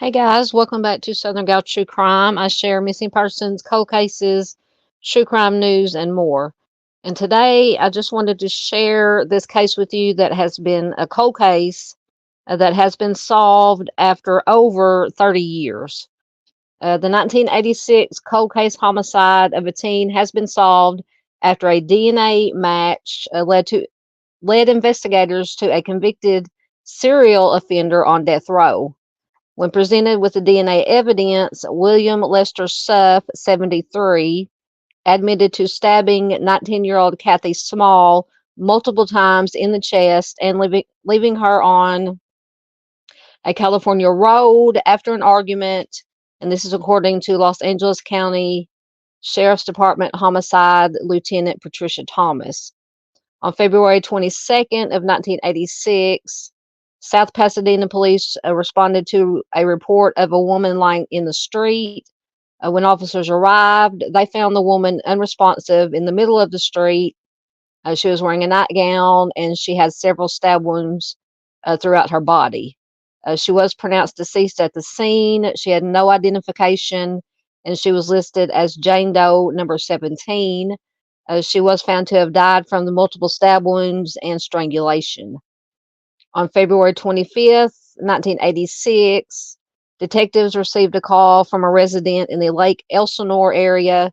Hey guys, welcome back to Southern Gal True Crime. I share missing persons, cold cases, true crime news, and more. And today I just wanted to share this case with you that has been a cold case that has been solved after over 30 years. The 1986 cold case homicide of a teen has been solved after a DNA match led investigators to a convicted serial offender on death row. When presented with the DNA evidence, William Lester Suff, 73, admitted to stabbing 19-year-old Kathy Small multiple times in the chest and leaving her on a California road after an argument. And this is according to Los Angeles County Sheriff's Department Homicide Lieutenant Patricia Thomas. On February 22nd of 1986, South Pasadena police responded to a report of a woman lying in the street. When officers arrived, they found the woman unresponsive in the middle of the street. She was wearing a nightgown and she had several stab wounds throughout her body. She was pronounced deceased at the scene. She had no identification and she was listed as Jane Doe number 17. She was found to have died from the multiple stab wounds and strangulation. On February 25th, 1986, detectives received a call from a resident in the Lake Elsinore area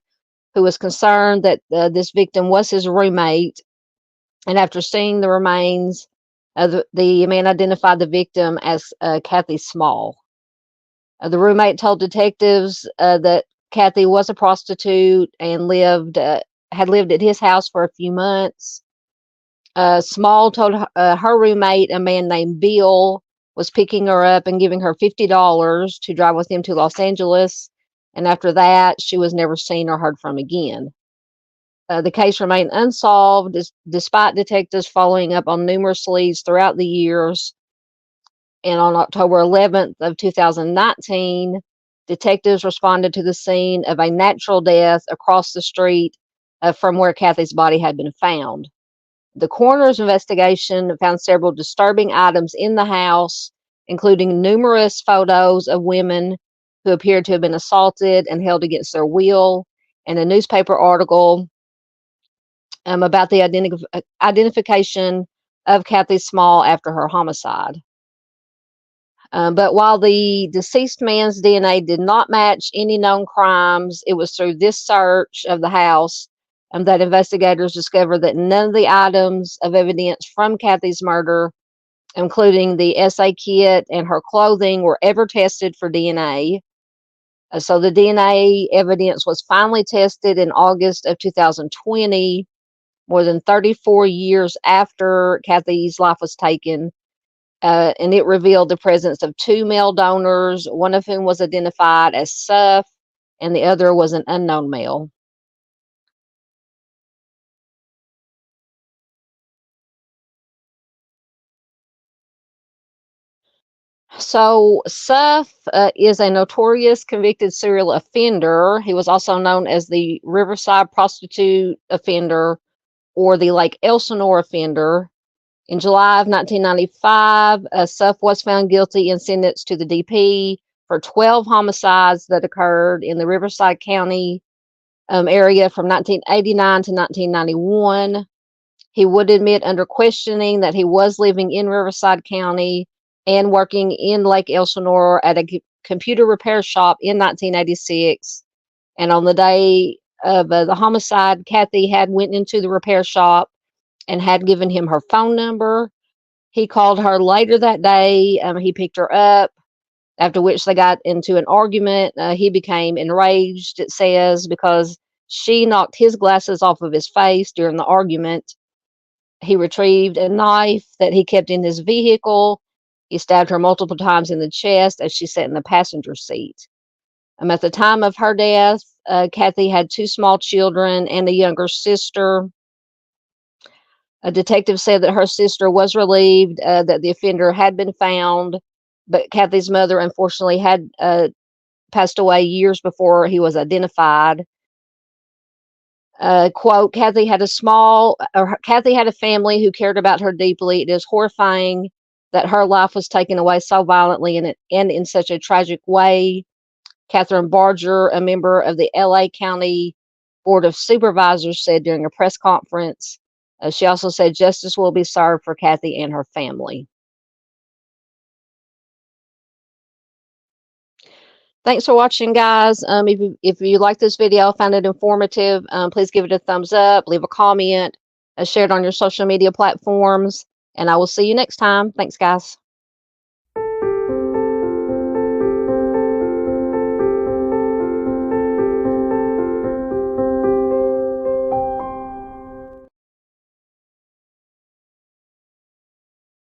who was concerned that this victim was his roommate. And after seeing the remains, the man identified the victim as Kathy Small. The roommate told detectives that Kathy was a prostitute and had lived at his house for a few months. Small told her roommate, a man named Bill, was picking her up and giving her $50 to drive with him to Los Angeles. And after that, she was never seen or heard from again. The case remained unsolved despite detectives following up on numerous leads throughout the years. And on October 11th of 2019, detectives responded to the scene of a natural death across the street from where Kathy's body had been found. The coroner's investigation found several disturbing items in the house, including numerous photos of women who appeared to have been assaulted and held against their will, and a newspaper article about the identification of Kathy Small after her homicide. But while the deceased man's DNA did not match any known crimes, it was through this search of the house that investigators discovered that none of the items of evidence from Kathy's murder, including the SA kit and her clothing, were ever tested for DNA. So the DNA evidence was finally tested in August of 2020, more than 34 years after Kathy's life was taken. And it revealed the presence of two male donors, one of whom was identified as Suff, and the other was an unknown male. So Suff is a notorious convicted serial offender. He was also known as the Riverside prostitute offender or the Lake Elsinore offender. In July of 1995, Suff was found guilty and sentenced to the DP for 12 homicides that occurred in the Riverside County area from 1989 to 1991. He would admit under questioning that he was living in Riverside County and working in Lake Elsinore at a computer repair shop in 1986. And on the day of the homicide, Kathy had went into the repair shop and had given him her phone number. He called her later that day. He picked her up, after which they got into an argument. He became enraged, it says, because she knocked his glasses off of his face during the argument. He retrieved a knife that he kept in his vehicle. He stabbed her multiple times in the chest as she sat in the passenger seat. At the time of her death, Kathy had two small children and a younger sister. A detective said that her sister was relieved that the offender had been found, but Kathy's mother unfortunately had passed away years before he was identified. Quote, Kathy had a family who cared about her deeply. It is horrifying that her life was taken away so violently and in such a tragic way. Catherine Barger, a member of the LA County Board of Supervisors, said during a press conference, she also said justice will be served for Kathy and her family. Thanks for watching, guys. If you like this video, found it informative, please give it a thumbs up, leave a comment, share it on your social media platforms, and I will see you next time. Thanks, guys.